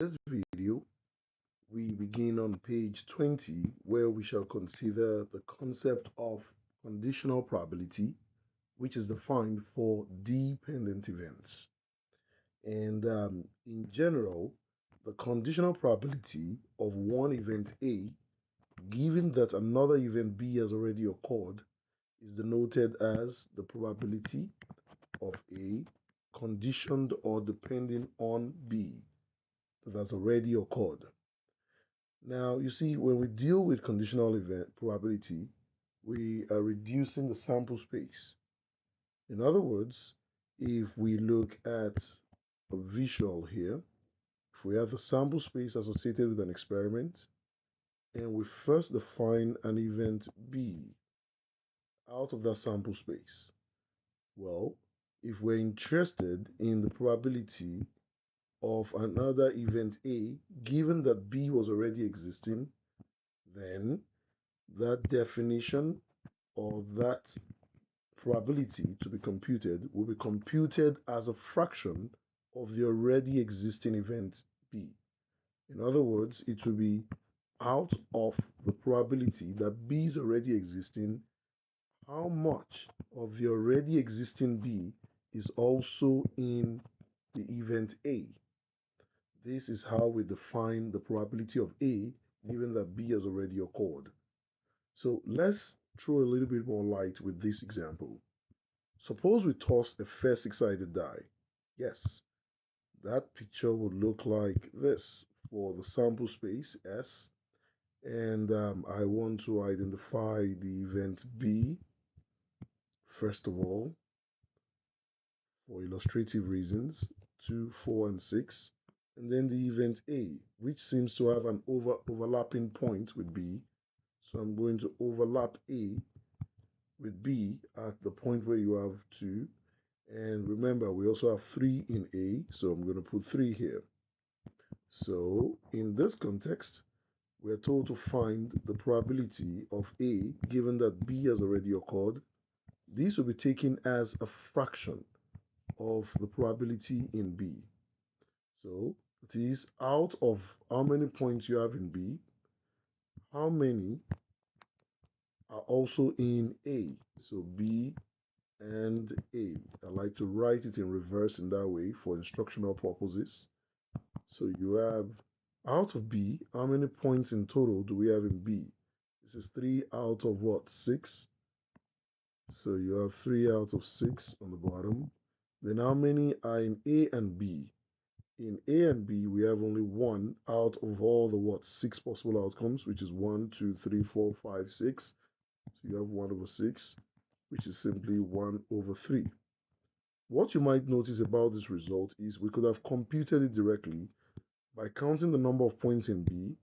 this video, we begin on page 20, where we shall consider the concept of conditional probability, which is defined for dependent events. And in general, the conditional probability of one event A, given that another event B has already occurred, is denoted as the probability of A conditioned or depending on B that has already occurred. Now, you see, when we deal with conditional event probability, we are reducing the sample space. In other words, if we look at a visual here, if we have the sample space associated with an experiment, and we first define an event B out of that sample space, well, if we're interested in the probability of another event A, given that B was already existing, then that definition or that probability to be computed will be computed as a fraction of the already existing event B. In other words, it will be out of the probability that B is already existing, how much of the already existing B is also in the event A. This is how we define the probability of A given that B has already occurred. So let's throw a little bit more light with this example. Suppose we toss a fair six-sided die. Yes, that picture would look like this for the sample space S. And I want to identify the event B, first of all, for illustrative reasons, 2, 4, and 6. And then the event A, which seems to have an overlapping point with B. So I'm going to overlap A with B at the point where you have 2. And remember, we also have 3 in A, so I'm going to put 3 here. So in this context, we're told to find the probability of A given that B has already occurred. This will be taken as a fraction of the probability in B. So it is out of how many points you have in B, how many are also in A. So B and A. I like to write it in reverse in that way for instructional purposes. So you have out of B, how many points in total do we have in B? This is 3 out of what? 6. So you have 3 out of 6 on the bottom. Then how many are in A and B? In A and B, we have only 1 out of all the what? 6 possible outcomes, which is 1, 2, 3, 4, 5, 6. So you have 1 over 6, which is simply 1 over 3. What you might notice about this result is we could have computed it directly by counting the number of points in B,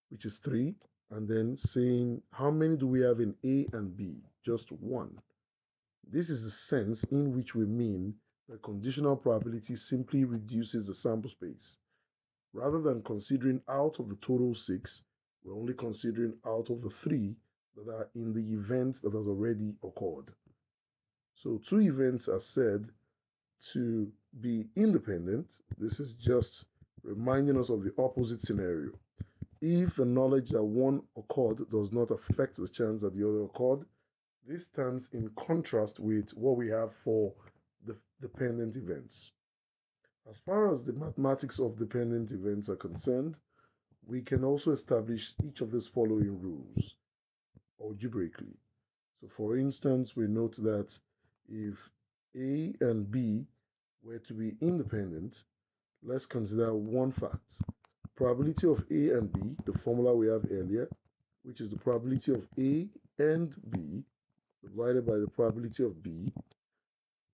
which is 3, and then saying how many do we have in A and B? Just 1. This is the sense in which we mean that conditional probability simply reduces the sample space. Rather than considering out of the total 6, we're only considering out of the 3 that are in the event that has already occurred. So 2 events are said to be independent. This is just reminding us of the opposite scenario. If the knowledge that one occurred does not affect the chance that the other occurred, this stands in contrast with what we have for the dependent events. As far as the mathematics of dependent events are concerned, we can also establish each of these following rules algebraically. So for instance, we note that if A and B were to be independent, let's consider one fact. Probability of A and B, the formula we have earlier, which is the probability of A and B divided by the probability of B.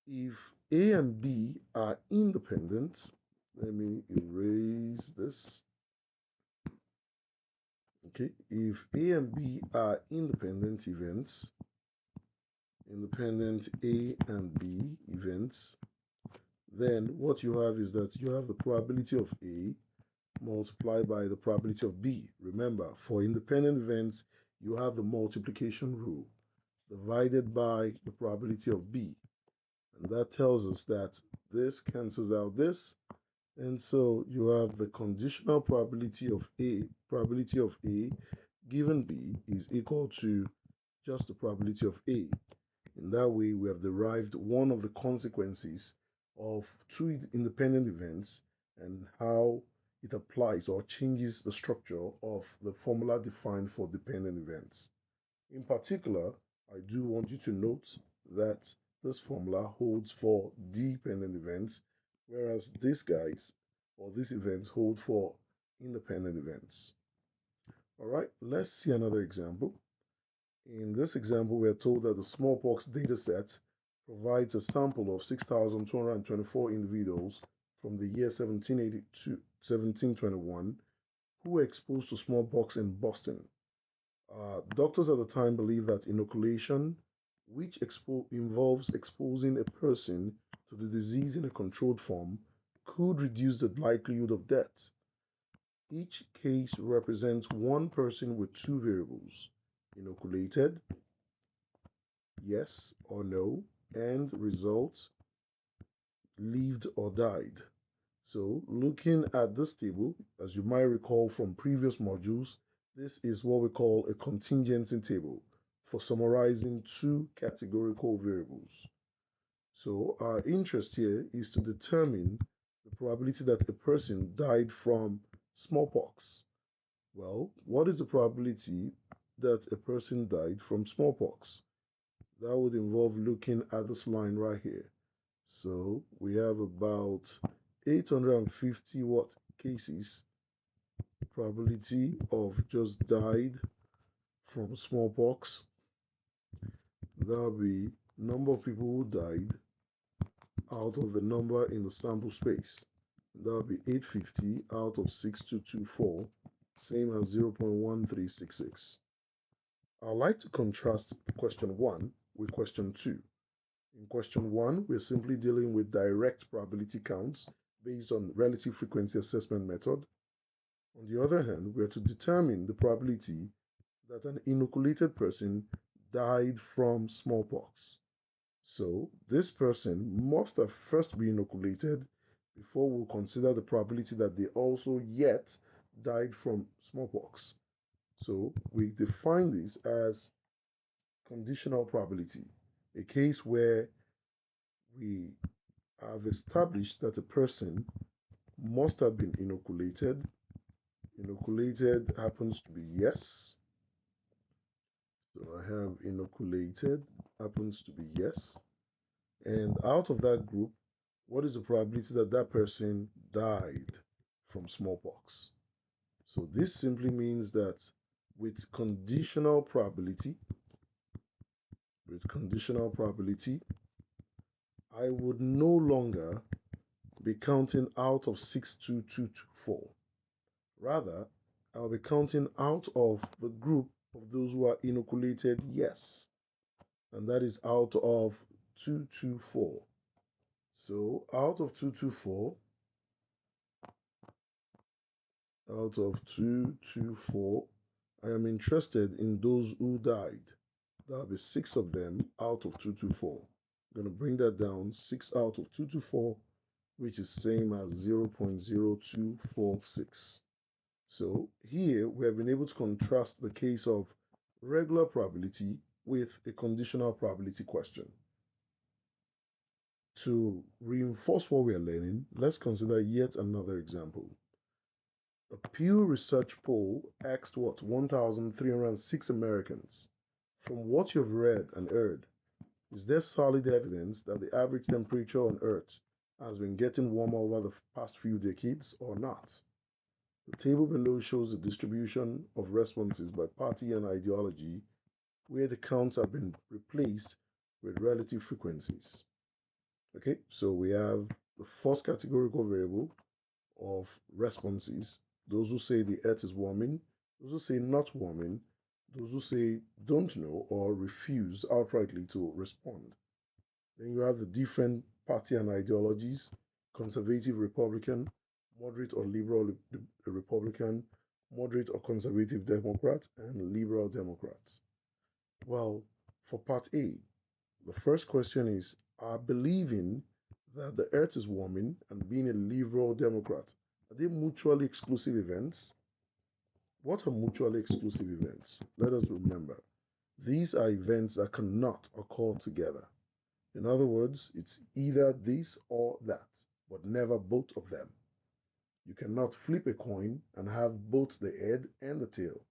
If A and B are independent, let me erase this. Okay, if A and B are independent events, independent A and B events, then what you have is that you have the probability of A multiplied by the probability of B. Remember, for independent events, you have the multiplication rule divided by the probability of B. And that tells us that this cancels out this, And so you have the conditional probability of A given B is equal to just the probability of A. In that way, we have derived one of the consequences of two independent events and how it applies or changes the structure of the formula defined for dependent events. In particular, I do want you to note that this formula holds for dependent events, whereas these guys or these events hold for independent events. All right, let's see another example. In this example, we are told that the smallpox dataset provides a sample of 6,224 individuals from the year 1780 to 1721 who were exposed to smallpox in Boston. Doctors at the time believed that inoculation, which involves exposing a person to the disease in a controlled form, could reduce the likelihood of death. Each case represents one person with two variables: inoculated, yes or no, and results, lived or died. So, looking at this table, as you might recall from previous modules, this is what we call a contingency table for summarizing two categorical variables. So, our interest here is to determine the probability that a person died from smallpox. Well, what is the probability that a person died from smallpox? That would involve looking at this line right here. So we have about 850 what cases, probability of just died from smallpox. That'll be number of people who died out of the number in the sample space. That'll be 850 out of 6224, same as 0.1366. I'd like to contrast question 1 with question 2. In question 1, we're simply dealing with direct probability counts based on relative frequency assessment method. On the other hand, we are to determine the probability that an inoculated person died from smallpox. So this person must have first been inoculated before we'll consider the probability that they also yet died from smallpox. So we define this as conditional probability, a case where we have established that a person must have been inoculated. Inoculated happens to be yes. So I have inoculated happens to be yes. And out of that group, what is the probability that that person died from smallpox? So this simply means that with conditional probability, I would no longer be counting out of 62224. Rather, I'll be counting out of the group of those who are inoculated yes, and that is out of 224. So out of 224, I am interested in those who died. That'll be 6 of them out of 224. I'm going to bring that down, 6 out of 224, which is same as 0.0246. So here we have been able to contrast the case of regular probability with a conditional probability question. To reinforce what we are learning, let's consider yet another example. A Pew Research poll asked 1,306 Americans, from what you've read and heard, is there solid evidence that the average temperature on Earth has been getting warmer over the past few decades or not? The table below shows the distribution of responses by party and ideology, where the counts have been replaced with relative frequencies. Okay, so we have the first categorical variable of responses, those who say the earth is warming, those who say not warming, those who say don't know or refuse outrightly to respond. Then you have the different party and ideologies: conservative Republican, moderate or liberal Republican, moderate or conservative Democrat, and liberal Democrats. Well, for part A, the first question is, are believing that the earth is warming and being a liberal Democrat, are they mutually exclusive events? What are mutually exclusive events? Let us remember. These are events that cannot occur together. In other words, it's either this or that, but never both of them. You cannot flip a coin and have both the head and the tail.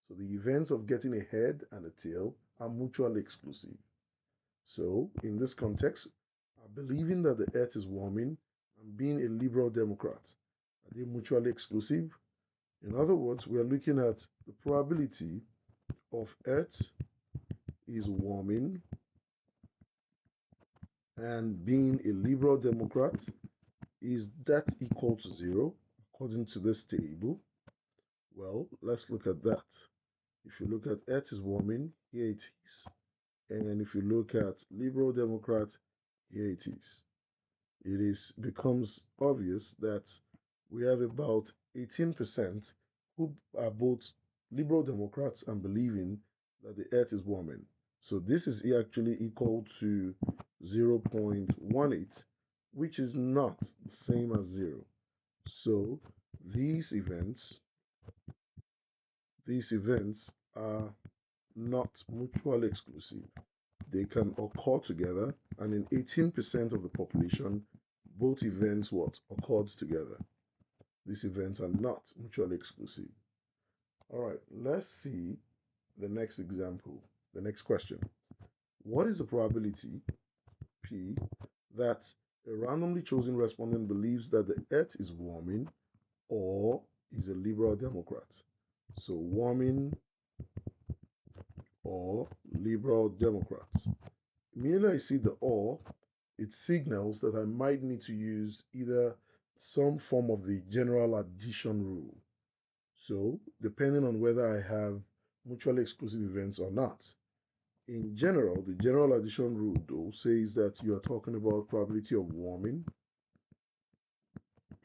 So the events of getting a head and a tail are mutually exclusive. So in this context, believing that the earth is warming and being a liberal Democrat, are they mutually exclusive? In other words, we are looking at the probability of earth is warming and being a liberal Democrat. Is that equal to zero according to this table? Well, let's look at that. If you look at earth is warming, here it is. And if you look at liberal Democrat, here it is. Becomes obvious that we have about 18% who are both liberal Democrats and believing that the earth is warming. So this is actually equal to 0.18, which is not the same as zero. So these events, these events are not mutually exclusive. They can occur together, and in 18% of the population, both events what occurred together. These events are not mutually exclusive. All right, let's see the next example, the next question. What is the probability, P, that a randomly chosen respondent believes that the earth is warming or is a liberal Democrat? So warming or liberal Democrats. Immediately I see the or, it signals that I might need to use either some form of the general addition rule. So, depending on whether I have mutually exclusive events or not. In general, the general addition rule, though, says that you are talking about probability of warming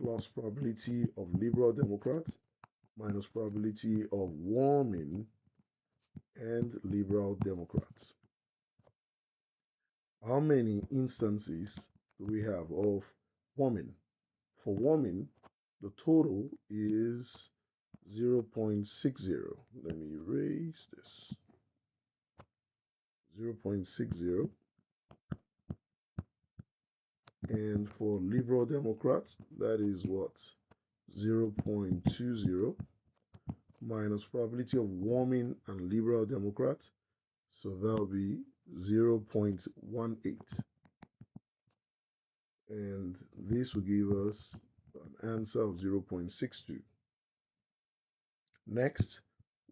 plus probability of liberal Democrat minus probability of warming and liberal Democrats. How many instances do we have of warming? For warming, the total is 0.60. Let me erase this. 0.60. And for Liberal Democrats, that is what? 0.20 minus probability of warming and Liberal Democrats. So that will be 0.18. And this will give us an answer of 0.62. Next,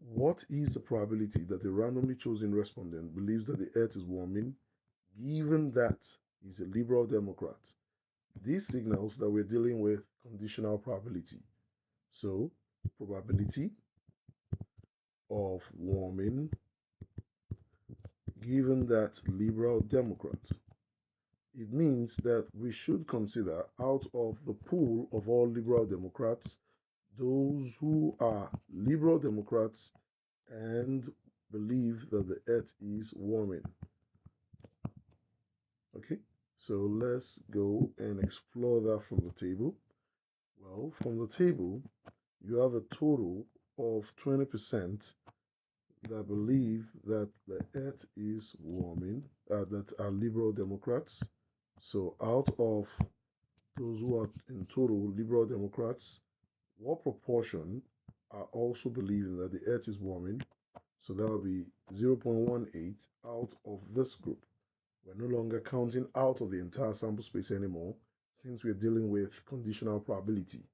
what is the probability that a randomly chosen respondent believes that the earth is warming, given that he's a liberal Democrat? This signals that we're dealing with conditional probability. So, probability of warming, given that liberal Democrat. It means that we should consider out of the pool of all liberal Democrats those who are liberal Democrats and believe that the earth is warming. Okay, so let's go and explore that from the table. Well, from the table, you have a total of 20% that believe that the earth is warming, that are liberal Democrats. So out of those who are in total liberal Democrats, what proportion are also believing that the earth is warming? So that will be 0.18 out of this group. We're no longer counting out of the entire sample space anymore since we're dealing with conditional probability.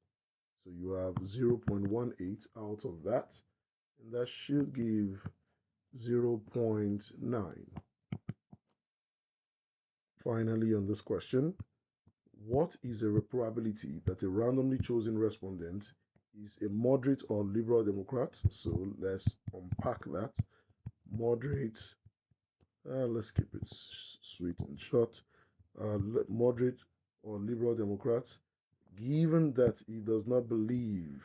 So you have 0.18 out of that, and that should give 0.9. Finally, on this question, what is the probability that a randomly chosen respondent is a moderate or liberal Democrat? So let's unpack that. Moderate, let's keep it sweet and short. Moderate or liberal Democrat, given that he does not believe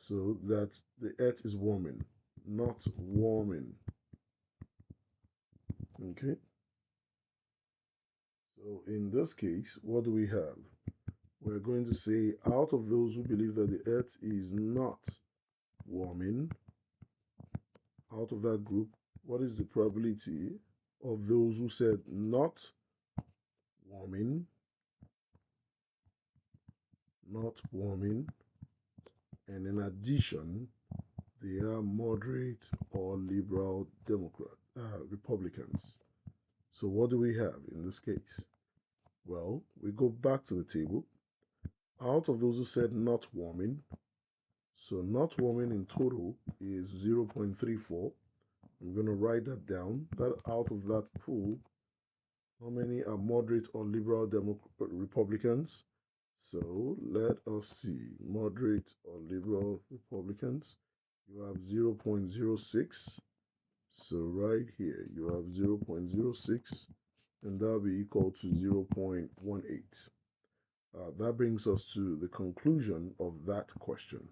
so that the earth is warming, not warming. Okay, So in this case, what do we have? We're going to say out of those who believe that the earth is not warming, out of that group, what is the probability of those who said not warming, not warming, and in addition, they are moderate or liberal Republicans. So what do we have in this case? Well, we go back to the table. Out of those who said not warming, so not warming in total is 0.34. I'm going to write that down. That out of that pool, how many are moderate or liberal Republicans? So let us see. Moderate or liberal Republicans, you have 0.06. So right here, you have 0.06, and that'll be equal to 0.18. That brings us to the conclusion of that question.